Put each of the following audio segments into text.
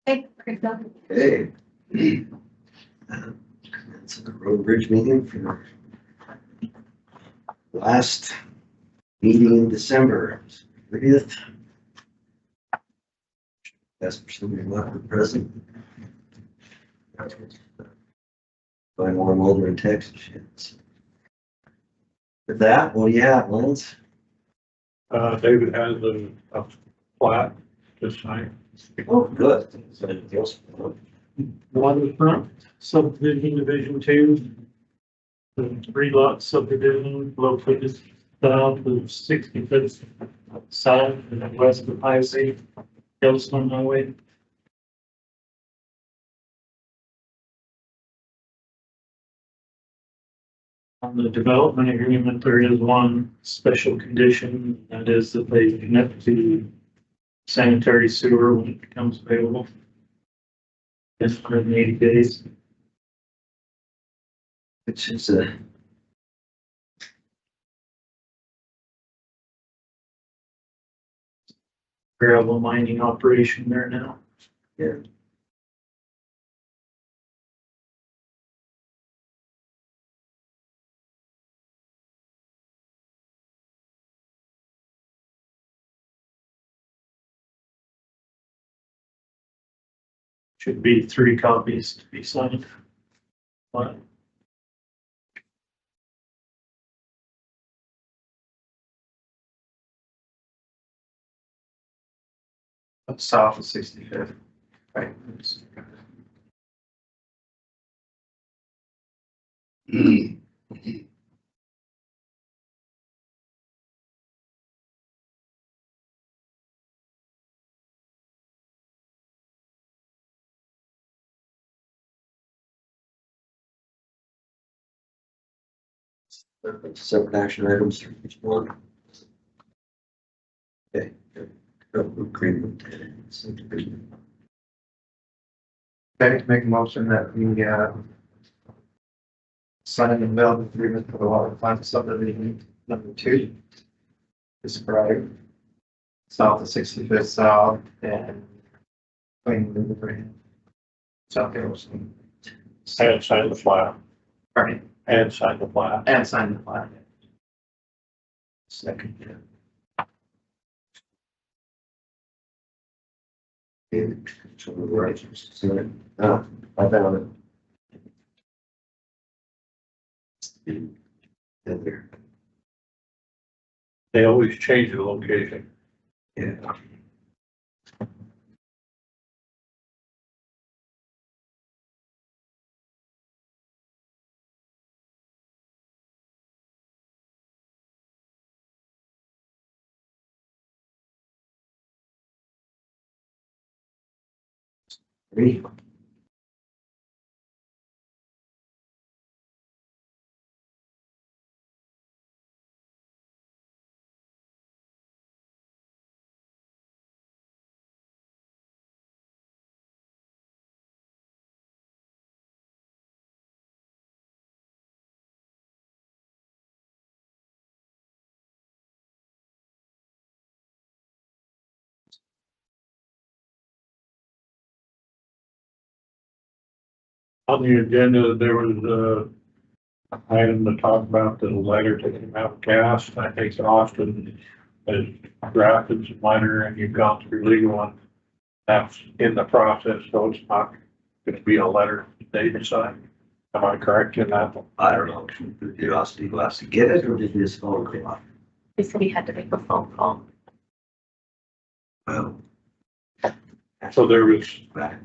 Hey, Krista. Hey. It's a road bridge meeting for last meeting in December, 30th. That's for somebody left with present. By more Mulder and text shit. With that, what do you have, Lance? David has a plat this night. Oh, good. Is there anything else? Waterfront subdivision, Division 2. The 3-lot subdivision located south of 65th, south and west of Highway, Yellowstone Highway. On the development agreement, there is one special condition, that is that they connect to sanitary sewer when it becomes available. It's 180 days. Which is a Gravel mining operation there now. Yeah. Should be 3 copies to be signed. But South of 65th. Right. separate action items for each one. Okay. Agreement. Okay, make a motion that we, sign the development agreement for the waterfront subdivision number 2. Describe south of 65th South and Plain River. South Yellowstone. and sign the plat. Right, And sign the plat. and sign the plan. Second, yeah. David, so the righteous, so, I found it. There, They always change the location. yeah. Three. On the agenda, there was a item to talk about the letter to come out gas. I think Austin has drafted some letter and you've gone through legal one. That's in the process, so it's not gonna be a letter they decide. Am I correct in that? I don't know, did Austin go out to get it, or did his phone come off? He said he had to make a phone call. Well. So there was, Right.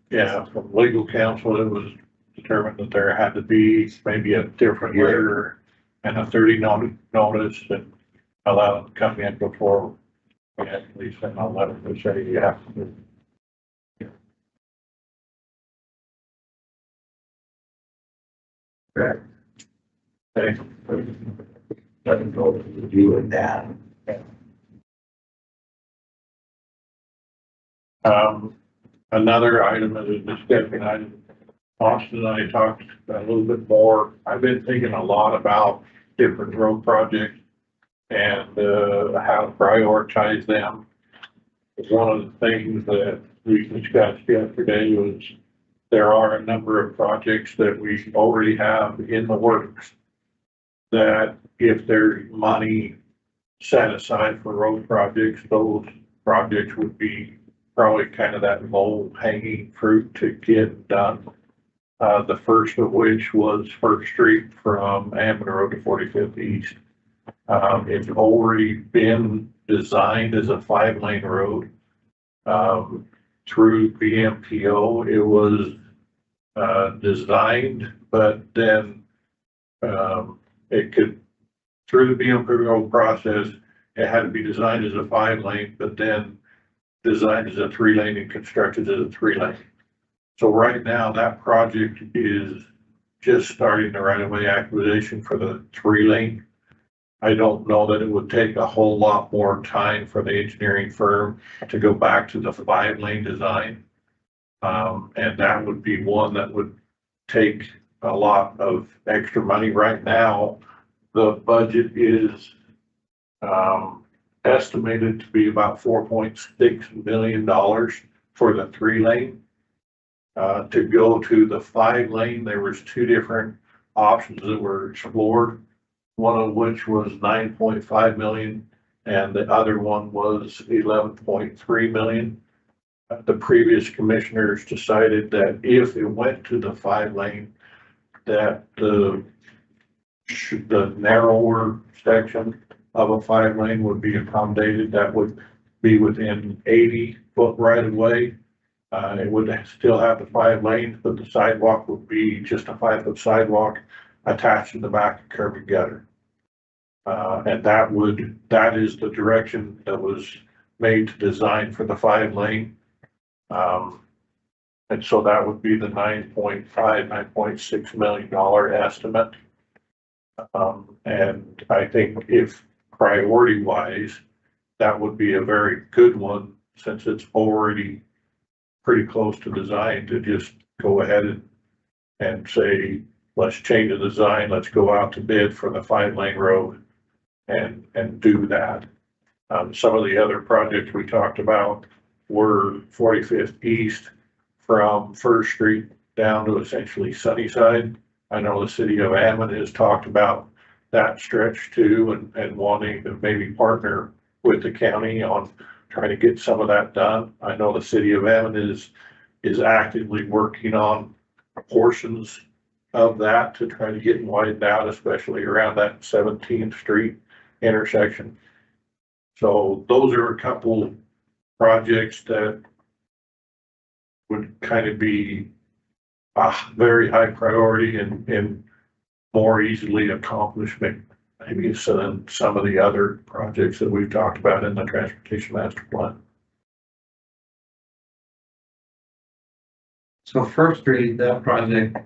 yeah, from legal counsel, it was determined that there had to be maybe a different letter and a 30 notice and allow it to come in before we actually send a letter to say you have to. Right. Okay. Let him go to you and that. Another item is a discussion item. Austin and I talked a little bit more. I've been thinking a lot about different road projects and, how to prioritize them. One of the things that we discussed yesterday was there are a number of projects that we already have in the works that if there's money set aside for road projects, those projects would be probably kind of that low hanging fruit to get done. The first of which was First Street from Hammond Road to 45th East. It's already been designed as a 5-lane road. Through BMPO, it was designed, but then it could, through the BMPO process, it had to be designed as a 5-lane, but then designed as a 3-lane and constructed as a 3-lane. So right now, that project is just starting the right-of-way acquisition for the 3-lane. I don't know that it would take a whole lot more time for the engineering firm to go back to the 5-lane design. And that would be one that would take a lot of extra money. Right now, the budget is estimated to be about $4.6 million for the 3-lane. To go to the 5-lane, there was 2 different options that were explored, one of which was 9.5 million and the other one was 11.3 million. The previous commissioners decided that if it went to the 5-lane, that the narrower section of a 5-lane would be accommodated. That would be within 80-foot right of way. It would still have the 5 lanes, but the sidewalk would be just a 5-foot sidewalk attached to the back of curb and gutter. And that is the direction that was made to design for the 5-lane. And so that would be the $9.6 million estimate. And I think if priority wise, that would be a very good one since it's already pretty close to design, to just go ahead and say, let's change the design, let's go out to bid for the 5-lane road and do that. Some of the other projects we talked about were 45th East from First Street down to essentially Sunnyside. I know the city of Hammond has talked about that stretch too, and wanting to maybe partner with the county on trying to get some of that done. I know the city of Hammond is actively working on portions of that to try to get widened out, especially around that 17th Street intersection. So those are a couple projects that would kind of be a very high priority and more easily accomplished, maybe than some of the other projects that we've talked about in the transportation master plan. So First Street, that project,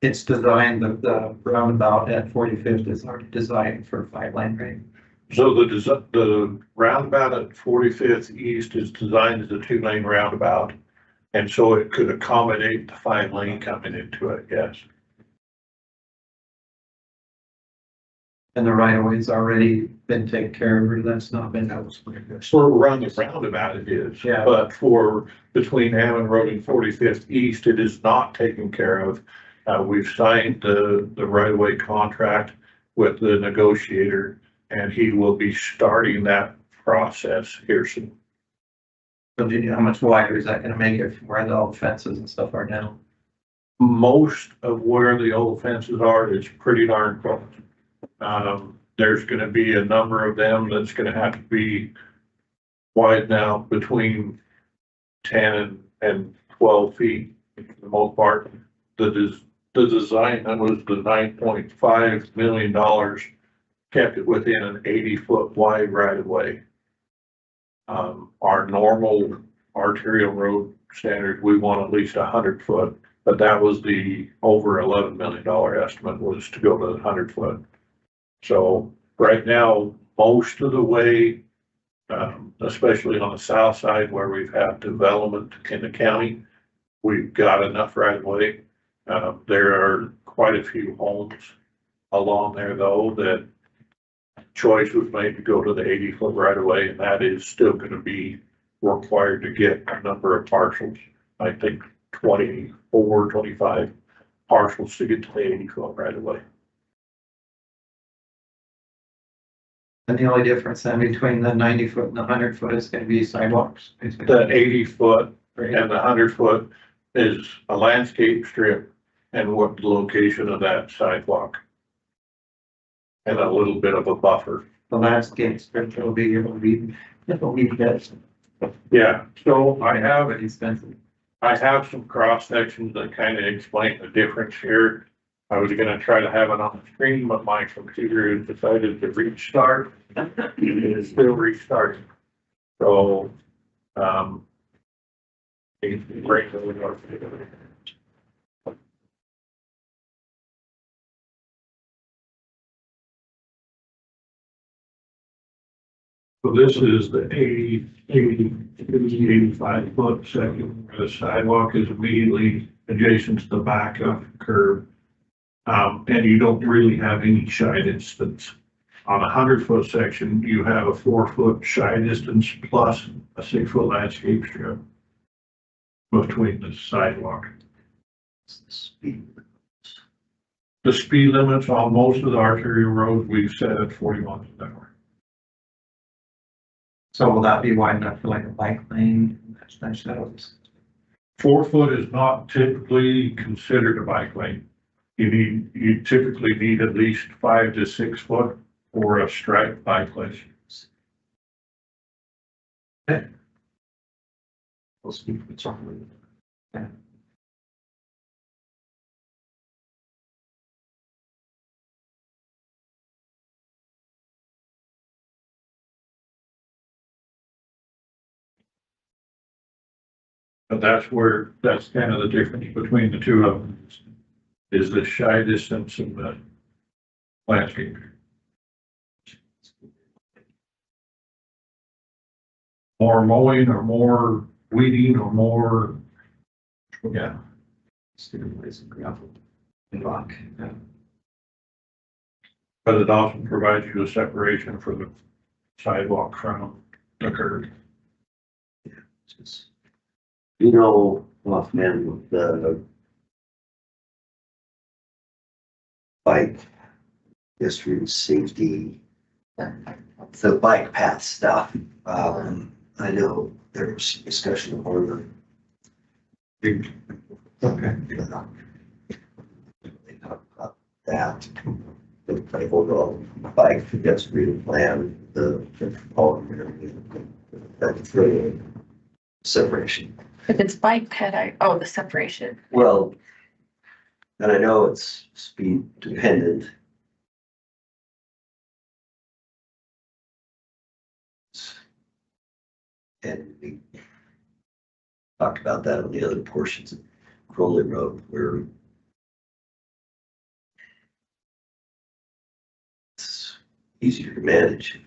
it's designed, the roundabout at 45th is already designed for 5-lane rate. So the roundabout at 45th East is designed as a 2-lane roundabout. And so it could accommodate the 5-lane coming into it, yes. And the right of way's already been taken care of, or that's not been. For around the roundabout it is. Yeah. But for between Hammond Road and 45th East, it is not taken care of. We've signed the right of way contract with the negotiator, and he will be starting that process here soon. So do you know how much wider is that gonna make it from where all the fences and stuff are now? Most of where the old fences are is pretty darn close. There's gonna be a number of them that's gonna have to be wide now between 10 and 12 feet for the most part. The design, that was the $9.5 million, kept it within an 80-foot wide right of way. Our normal arterial road standard, we want at least 100 foot, but that was the over $11 million estimate, was to go to 100 foot. So right now, most of the way, especially on the south side where we've had development in the county, we've got enough right of way. There are quite a few homes along there though that choice was made to go to the 80-foot right of way, and that is still going to be required to get a number of parcels. I think 24, 25 parcels to get to the 80-foot right away. And the only difference then between the 90-foot and the 100-foot is gonna be sidewalks. basically. The 80-foot and the 100-foot is a landscape strip and what the location of that sidewalk. And a little bit of a buffer. The landscape strip will be, that. Yeah, so I have But expensive. some cross sections that kind of explain the difference here. I was gonna try to have it on the screen, but my computer has decided to restart. It is still restarting. So, it's great that we are. So this is the 85 foot section where the sidewalk is immediately adjacent to the back of the curb. And you don't really have any shy distance. On a 100-foot section, you have a 4-foot shy distance plus a 6-foot landscape strip between the sidewalk. The speed limits on most of the arterial roads we've set at 40 miles an hour. So will that be wide enough for like a bike lane? That's 4 foot is not typically considered a bike lane. You typically need at least 5 to 6 foot for a striped bike lane. But that's kind of the difference between the two of them, is the shy distance and the landscape. More mowing or more weeding or more, yeah. Gravel and rock. But it also provides you a separation for the sidewalk from the curb. You know, offhand with the bike history and safety, the bike path stuff, I know there was some discussion on the. Okay. They talked about that, the overall bike pedestrian plan, the that's really separation. If it's bike ped, the separation. Well, and I know it's speed dependent. And we talked about that on the other portions of Crowley Road where it's easier to manage.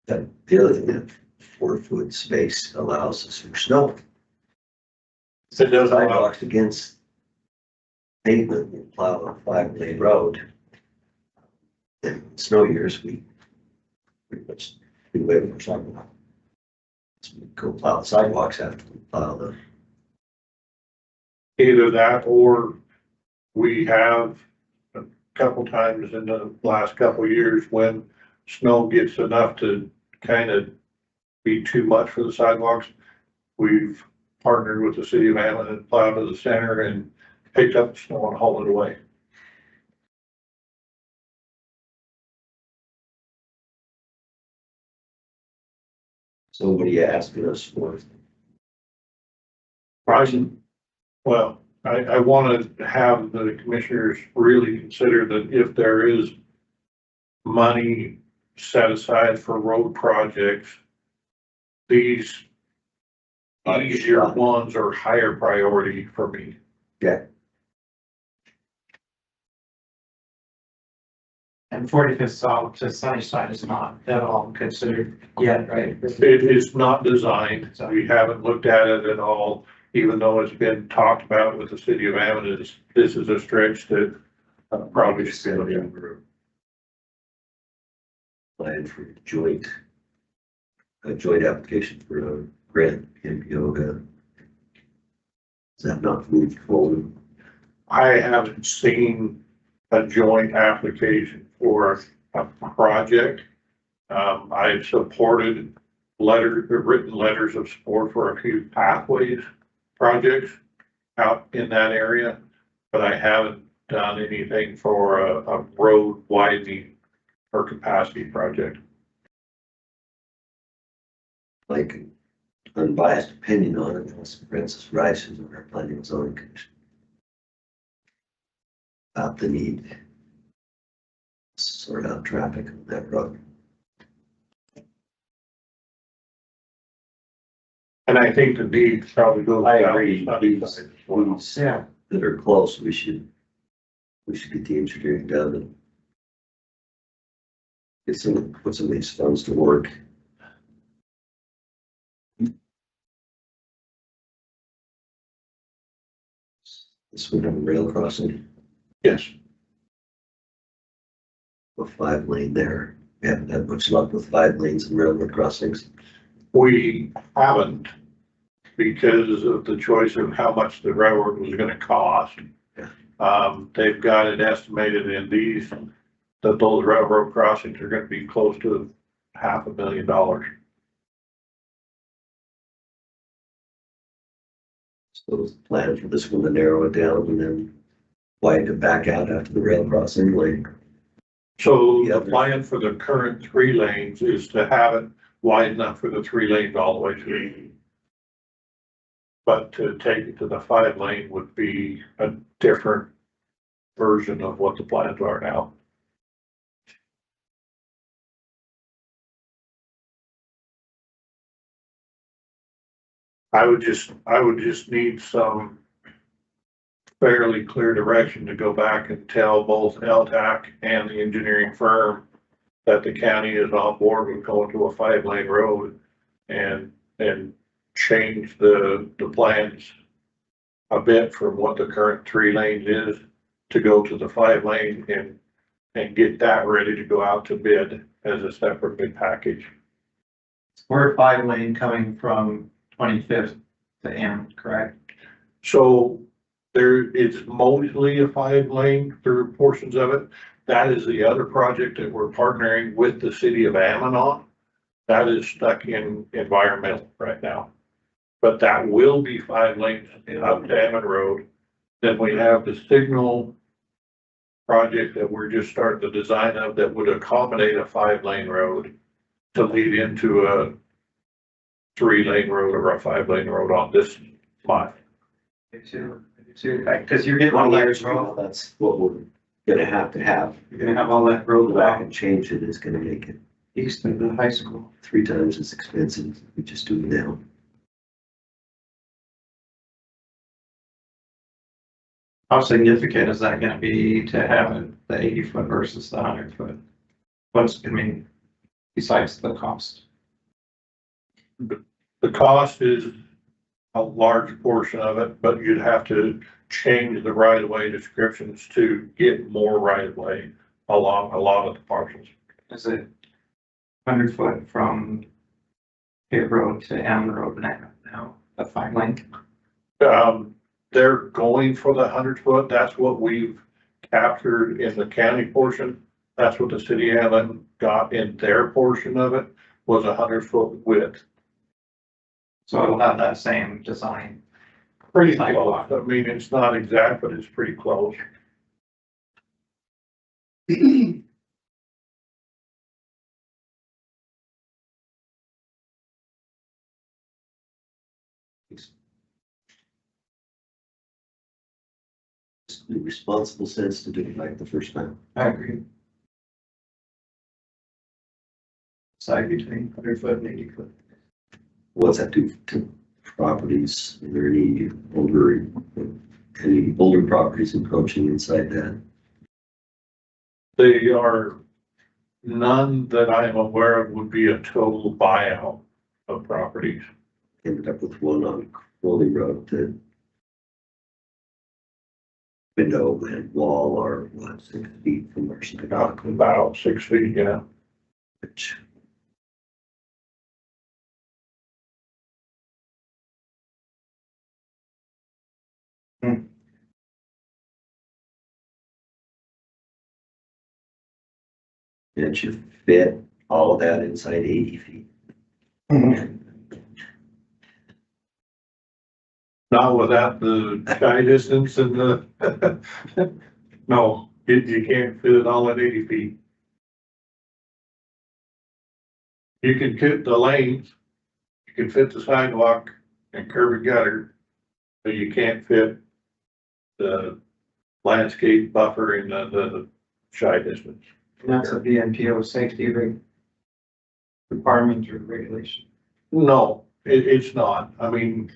But the other thing, that 4-foot space allows us for snow. It does allow, Sidewalks against pavement, we plow a 5-lane road. In snow years, we pretty much do away with our sidewalk. So we go plow the sidewalks after we plow the. either that or we have a couple times in the last couple of years when snow gets enough to kind of be too much for the sidewalks. We've partnered with the city of Allen and plowed to the center and picked up the snow and hauled it away. Somebody asking us for. Pricing. Well, I want to have the commissioners really consider that if there is money set aside for road projects, these easier ones are higher priority for me. Okay. And 45th South to Sunnyside is not at all considered yet, right? It is not designed, we haven't looked at it at all, even though it's been talked about with the city of Ammon. This is a stretch that probably should be looked at. Plan for joint a joint application for a grant, NPO, is that not moved forward? I haven't seen a joint application for a project. I've supported written letters of support for a few pathways projects out in that area, but I haven't done anything for a road widening or capacity project. Like unbiased opinion on it, was Francis Rice, who's on our planning and zoning commission. About the need to sort out traffic on that road. And I think the need probably goes. I down agree. the sunny side as well. These that are close, we should get the engineering done and put some of these funds to work. This would have a rail crossing, Yes, a 5-lane there. We haven't had much luck with 5 lanes and railroad crossings. we haven't because of the choice of how much the railroad was gonna cost. Yeah. They've got it estimated in these, that those railroad crossings are gonna be close to $500,000. So the plan for this one to narrow it down and then widen it back out after the rail crossing lane. So Yeah. the plan for the current 3 lanes is to have it wide enough for the 3 lanes all the way through. But to take it to the 5 lane would be a different version of what the plans are now. I would just need some fairly clear direction to go back and tell both LTAC and the engineering firm that the county is on board with going to a 5-lane road and change the plans a bit from what the current 3 lanes is to go to the 5 lane and get that ready to go out to bid as a separate bid package. We're 5-lane coming from 25th to M, correct? So it's mostly a 5 lane through portions of it. That is the other project that we're partnering with the city of Ammon on. That is stuck in environmental right now. But that will be 5 lanes up to Ammon Road. Then we have the signal project that we're just starting the design of that would accommodate a 5-lane road to lead into a 3-lane road or a 5-lane road on this lot. Because you're getting all that Years from now, road, that's what we're gonna have. you're gonna have all that Go road back back and change it is gonna make it east of the high school. 3 times as expensive. We just do it now. How significant is that gonna be to have it, the 80-foot versus the 100-foot? What's, I mean, besides the cost? The cost is a large portion of it, but you'd have to change the right-of-way descriptions to get more right-of-way along a lot of the parcels. Is it 100-foot from Pitt Road to M Road now, a 5-lane? They're going for the 100-foot. That's what we've captured in the county portion. That's what the city of Allen got in their portion of it, was 100-foot width. So it'll have that same design. Pretty close. I mean, it's not exact, but it's pretty close. It's the responsible sense to do it like the first time. I agree. Side between 100-foot and 80-foot. What's that do to properties? Are there any older properties encroaching inside that? They are, none that I am aware of would be a total buyout of properties. Ended up with one on Crowley Road that window and wall are what, 6 feet from our sidewalk, About 6 feet, yeah. which it should fit all of that inside 80 feet. Not without the sky distance and the, no, you can't fit it all at 80 feet. You can fit the lanes, you can fit the sidewalk and curb and gutter, but you can't fit the landscape buffer in the shy distance. And that's a VNPO safety requirement or regulation. No, it's not. I mean,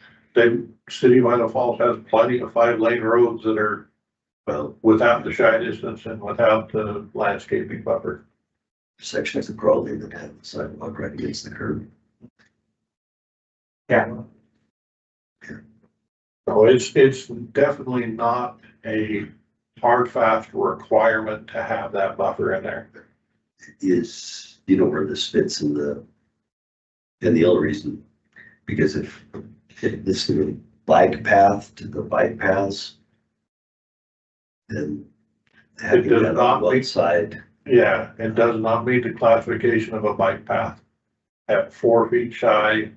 City of Idaho Falls has plenty of 5-lane roads that are, well, without the shy distance and without the landscaping buffer. Sections of Crawley that have the sidewalk right against the curb. Yeah. So it's definitely not a hard, fast requirement to have that buffer in there. Is, you know, where this fits in the other reason, because if this is a bike path to the bike paths, then having does that not on one meet- side, Yeah, it does not meet the classification of a bike path at 4 feet shy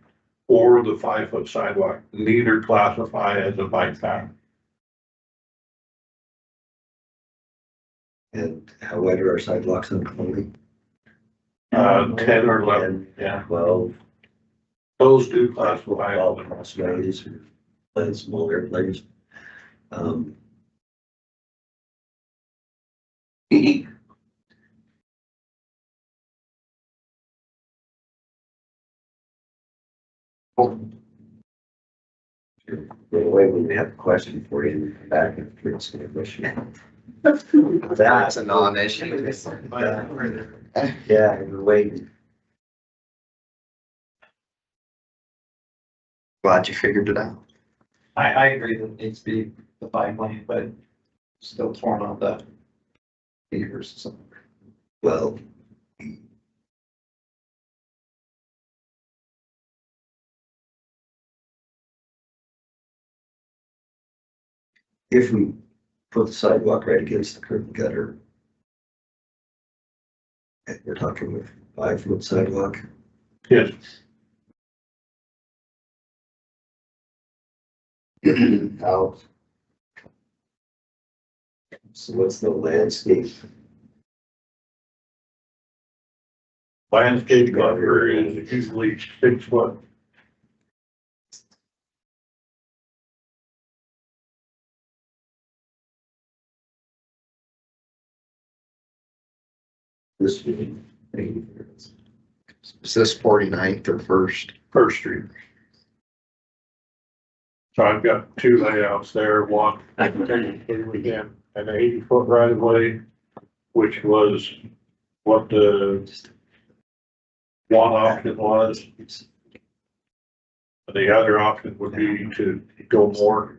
or the 5-foot sidewalk. Neither classify as a bike path. and how wide are our sidewalks on Crawley? 10 or 11, 10, yeah. 12, Those do classify all as a crossways or playing small airplanes. Um, Anyway, when we have a question for you, come back and ask a question. That's a non-issue. Yeah, we're waiting. Glad you figured it out. I agree that it needs to be the 5 lane, but still torn on the meters or something. Well, if we put the sidewalk right against the curb and gutter, and we're talking with 5-foot sidewalk, Yes, how? So what's the landscape? landscape buffer is usually 6 foot. This would be. Is this 49th or first? First Street. So I've got 2 layouts there, one, technically again, an 80-foot right of way, which was what the one option was. The other option would be to go more.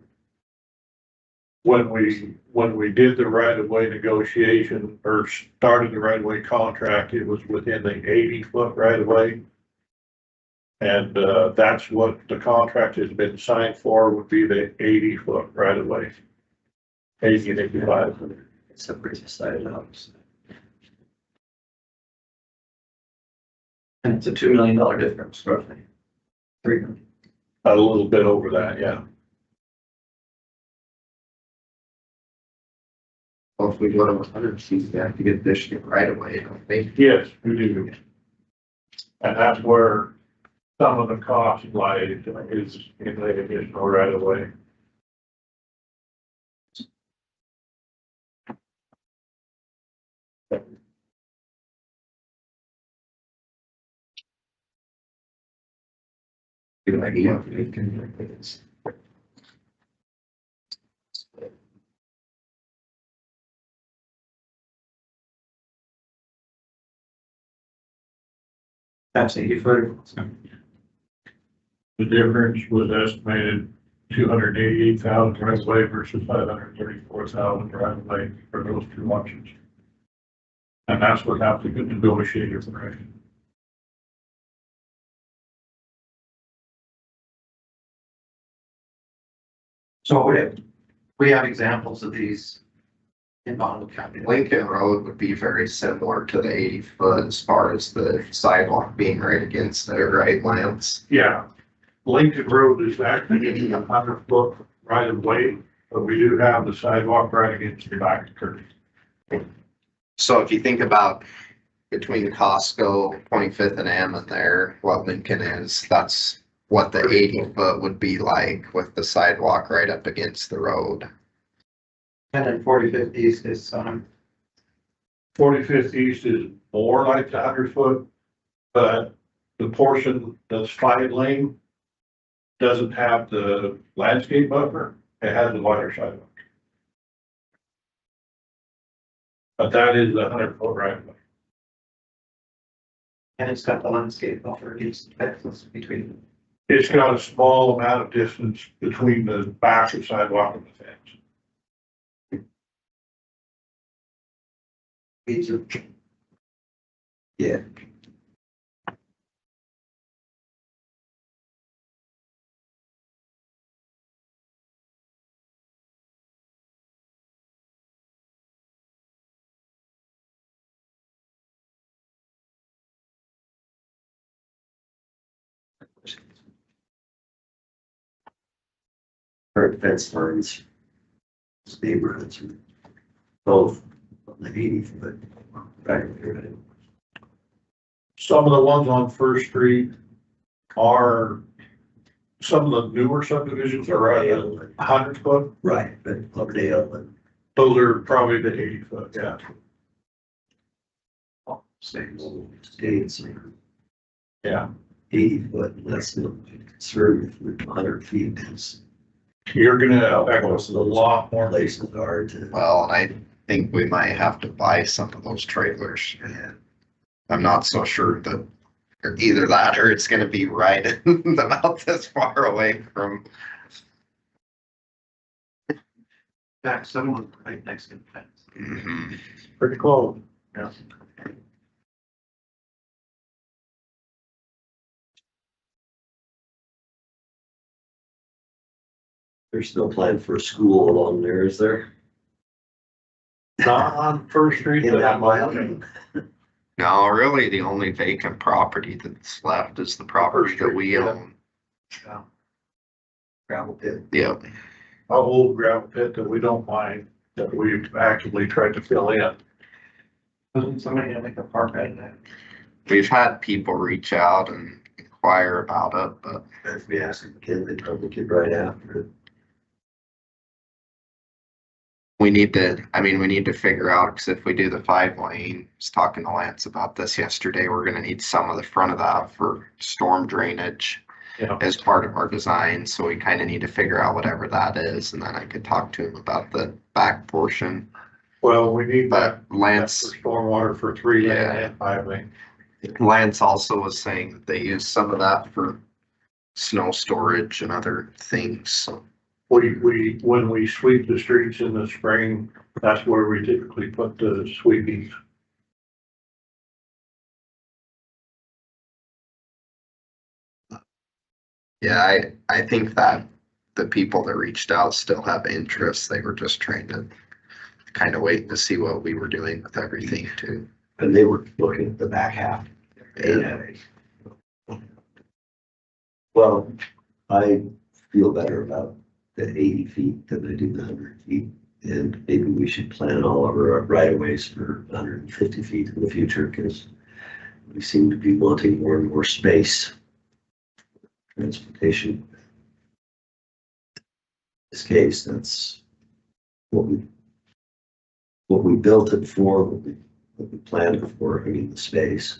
When we did the right of way negotiation or started the right of way contract, it was within the 80-foot right of way. And that's what the contract has been signed for, would be the 80-foot right of way. 80 and 85. Separates the side and house. And it's a $2 million difference, roughly. 3 million. A little bit over that, yeah. Well, if we go to 100 feet, we have to get this shit right away, don't we? Yes, we do. And that's where some of the cost lies, is in the additional right of way. Good idea. We can look at this. That's 80 foot. The difference was estimated 288,000 right of way versus 534,000 right of way for those 2 options. And that's what have to get negotiated for. So we have examples of these in Bonneville County. Lincoln Road would be very similar to the 80 foot as far as the sidewalk being right against it, right, Lance? Yeah, Lincoln Road is actually 100 foot right of way, but we do have the sidewalk right against the back of the curb. So if you think about between Costco, 25th and M and there, what Lincoln is, that's what the 80 foot would be like with the sidewalk right up against the road. And then 45th East is, 45th East is more like the 100 foot, but the portion that's 5 lane doesn't have the landscape buffer. It has the wider sidewalk. But that is the 100 foot right of way. and it's got the landscape buffer against the fence between them. It's got a small amount of distance between the back of the sidewalk and the fence. Yeah. Current fence lines. Neighborhoods are both on the 80 foot. Right. Some of the ones on First Street are, some of the newer subdivisions are right at 100 foot. Right, but Cloverdale and Those are probably the 80 foot, yeah. same old states are Yeah. 80 foot, less than conservative for 100 feet is You're gonna affect us a lot more. places are to. Well, and I think we might have to buy some of those trailers. I'm not so sure that either that or it's gonna be right about this far away from. Back someone right next to the fence. Mhm. Pretty close. Yeah. There's no plan for a school along there, is there? Not on First Street. In that mile? No, really, the only vacant property that's left is the property that we own. Gravel pit. Yep. A old gravel pit that we don't mind, that we've actively tried to fill in. Doesn't somebody make a park out of that? We've had people reach out and inquire about it, but If we ask them again, they probably get right after it. we need to figure out, because if we do the 5 lane, I was talking to Lance about this yesterday, we're gonna need some of the front of that for storm drainage Yeah. as part of our design, so we kind of need to figure out whatever that is, and then I could talk to him about the back portion. Well, we need that. But Lance, For stormwater for 3 lane Yeah. and 5 lane. Lance also was saying that they use some of that for snow storage and other things, so. When we sweep the streets in the spring, that's where we typically put the sweepies. Yeah, I think that the people that reached out still have interest. They were just trying to kind of wait to see what we were doing with everything too. And they were looking at the back half. Yeah. Well, I feel better about the 80 feet than I do the 100 feet. And maybe we should plan all of our right of ways for 150 feet in the future, because we seem to be wanting more and more space. Transportation. In this case, that's what we built it for, what we planned it for, I mean, the space.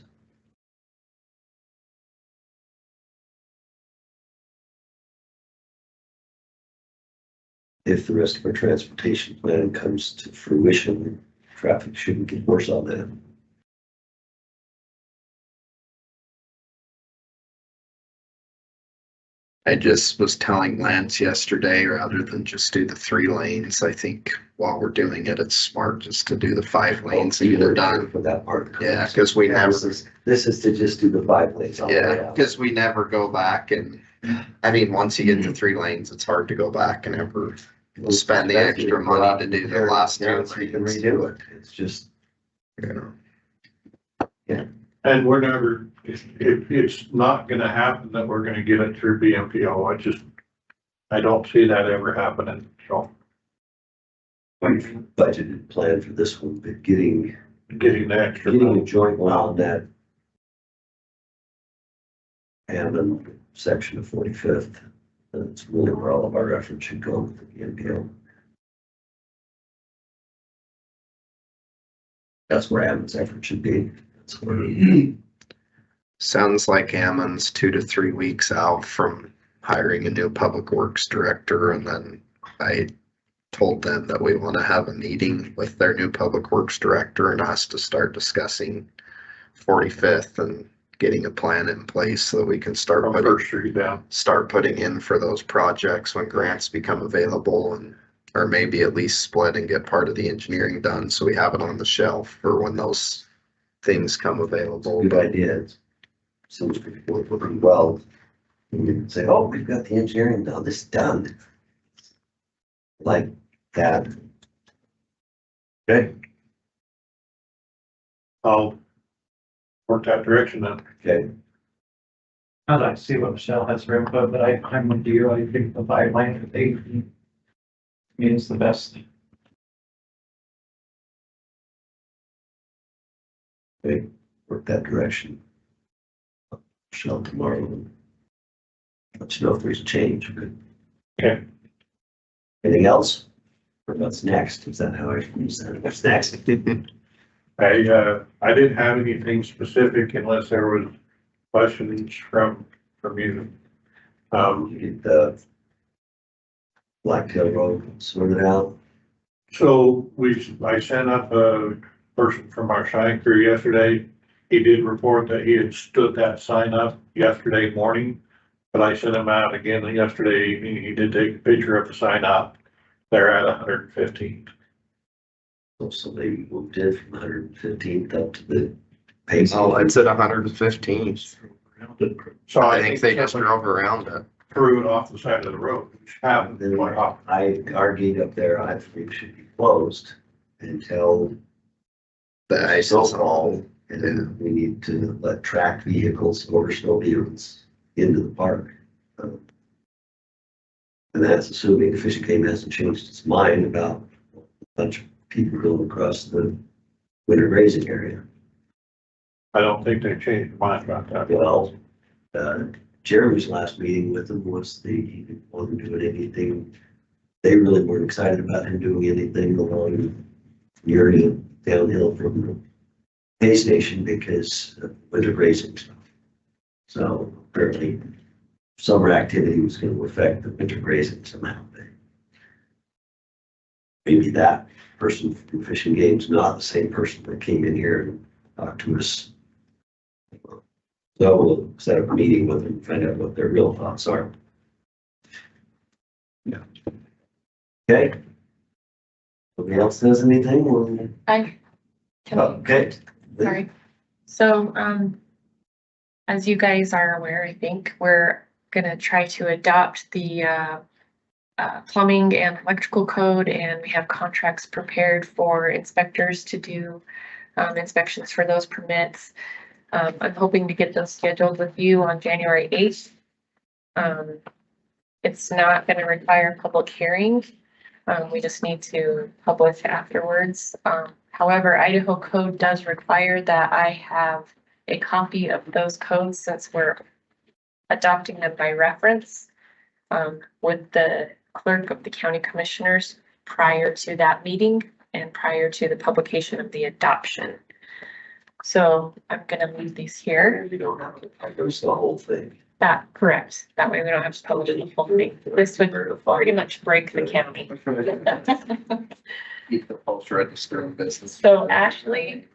If the rest of our transportation plan comes to fruition, traffic shouldn't get worse on that. I just was telling Lance yesterday, rather than just do the 3 lanes, I think while we're doing it, it's smart just to do the 5 lanes and get it done. For that part. Yeah, because we never, This is to just do the 5 lanes. all the way yeah, out. because we never go back and, I mean, once you get to 3 lanes, it's hard to go back and ever spend the extra money to do the last two Yeah, so you can lanes. redo it. It's just, And we're never, it's not gonna happen that we're gonna get it through BMPO. I don't see that ever happening, so we've budgeted plan for this one, but getting getting the extra a money. joint one on that Hammond section of 45th, that's really where all of our effort should go with the NPO. That's where Hammond's effort should be. That's where, Sounds like Ammon's 2 to 3 weeks out from hiring a new public works director, and then I told them that we want to have a meeting with their new public works director and us to start discussing 45th and getting a plan in place so that we can start From putting, First Street down. start putting in for those projects when grants become available, and or maybe at least split and get part of the engineering done so we have it on the shelf for when those things come available. good idea. Seems to be working pretty well. And you can say, oh, we've got the engineering done, this is done. Like that. Okay, I'll work that direction then. okay. I'd like to see what Michelle has for input, but I'm with you. I think the 5 lane with 8 means the best. Okay, work that direction. Michelle tomorrow. And let you know if there's a change. Good. Okay. Anything else? Or what's next? Is that how I use that? What's next? I didn't have anything specific unless there was questions from you. You get the Blacktail Road sorted out. So I sent up a person from our sign crew yesterday. He did report that he had stood that sign up yesterday morning, but I sent him out again yesterday evening. He did take a picture of the sign up. They're at 115th. So they moved it from 115th up to the pace. Oh, it's at 115. So I think they just drove around it. threw it off the side of the road, which happened quite often. Our gate up there, I think should be closed until The ice is all. and then we need to let tracked vehicles or snow vehicles into the park. And that's assuming the fishing game hasn't changed its mind about a bunch of people going across the winter grazing area. I don't think they changed their mind about that. Well, Jeremy's last meeting with them was he didn't want to do anything. They really weren't excited about him doing anything along the area downhill from the pay station because of winter grazing stuff. So apparently summer activity was going to affect the winter grazing somehow. Maybe that person from Fishing Game's not the same person that came in here and talked to us. So we'll set up a meeting with them, find out what their real thoughts are. Yeah. Okay. Nobody else says anything? We'll- Okay. Sorry. So, as you guys are aware, I think we're gonna try to adopt the, plumbing and electrical code, and we have contracts prepared for inspectors to do, inspections for those permits. I'm hoping to get those scheduled with you on January 8th. It's not gonna require public hearing. We just need to publish afterwards. However, Idaho code does require that I have a copy of those codes since we're adopting them by reference, with the clerk of the county commissioners prior to that meeting and prior to the publication of the adoption. So I'm gonna leave these here. You don't have to publish the whole thing. That, correct. That way we don't have to publish the whole thing. This would pretty much break the county. Keep the post register in business. So Ashley,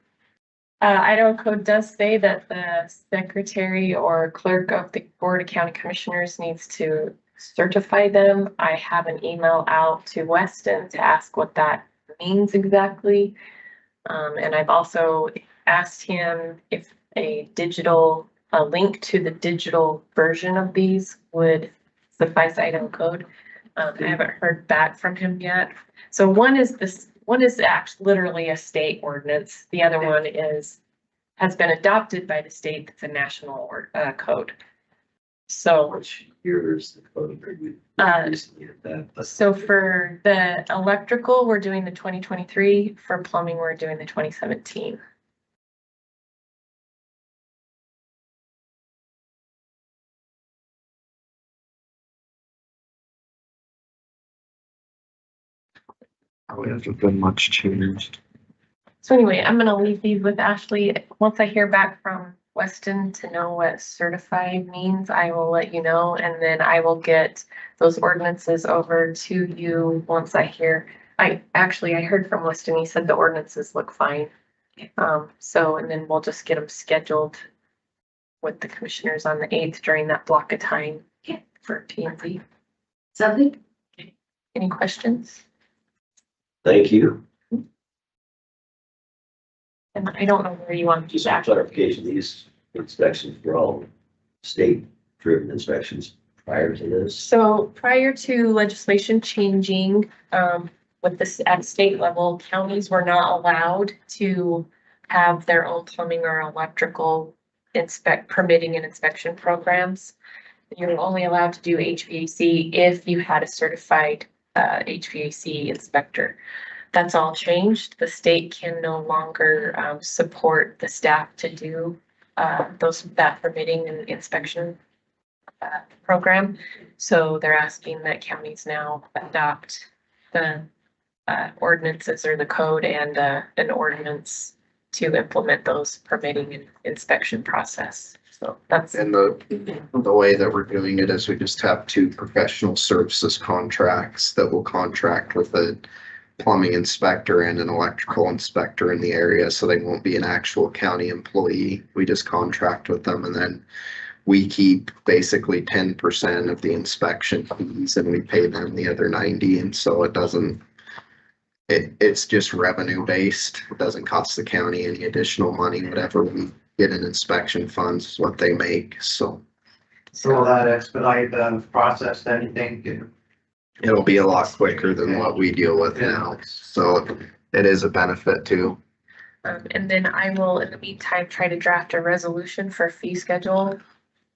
Idaho code does say that the secretary or clerk of the Board of County Commissioners needs to certify them. I have an email out to Weston to ask what that means exactly. And I've also asked him if a link to the digital version of these would suffice Idaho code. I haven't heard back from him yet. So one is actually literally a state ordinance. The other one has been adopted by the state. That's a national code. So, Which years the code are you? recently at that? so for the electrical, we're doing the 2023. For plumbing, we're doing the 2017. Probably hasn't been much changed. So anyway, I'm gonna leave these with Ashley. Once I hear back from Weston to know what certified means, I will let you know, and then I will get those ordinances over to you once I hear. I heard from Weston, he said the ordinances look fine. So, and then we'll just get them scheduled with the commissioners on the 8th during that block of time for P and Z. Something? Any questions? Thank you. And I don't know where you want to do Just some that. clarification, these inspections were all state-driven inspections prior to this. So prior to legislation changing, with this at state level, counties were not allowed to have their own plumbing or electrical permitting and inspection programs. You're only allowed to do HVAC if you had a certified HVAC inspector. That's all changed. The state can no longer support the staff to do that permitting and inspection program. So they're asking that counties now adopt the ordinances or the code and an ordinance to implement those permitting and inspection process. So that's, And the way that we're doing it is we just have two professional services contracts that will contract with a plumbing inspector and an electrical inspector in the area, so they won't be an actual county employee. We just contract with them, and then we keep basically 10% of the inspection fees and we pay them the other 90. And so it's just revenue based. It doesn't cost the county any additional money. Whatever we get in inspection funds is what they make. So So will that expedite the process, anything? it'll be a lot quicker than what we deal with now. So it is a benefit too. and then I will, in the meantime, try to draft a resolution for fee schedule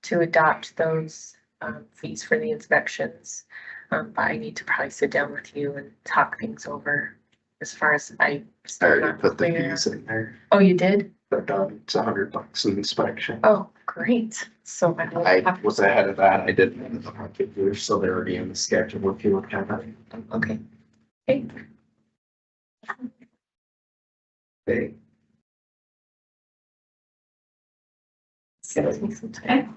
to adopt those fees for the inspections. But I need to probably sit down with you and talk things over as far as I I still already not put the clear. fees in there. Oh, you did? They're done. It's $100 an inspection. Oh, great. So I will I have, was ahead of that. I didn't. So they're already in the schedule if you look at it. okay. Okay. Okay, Saves me some time.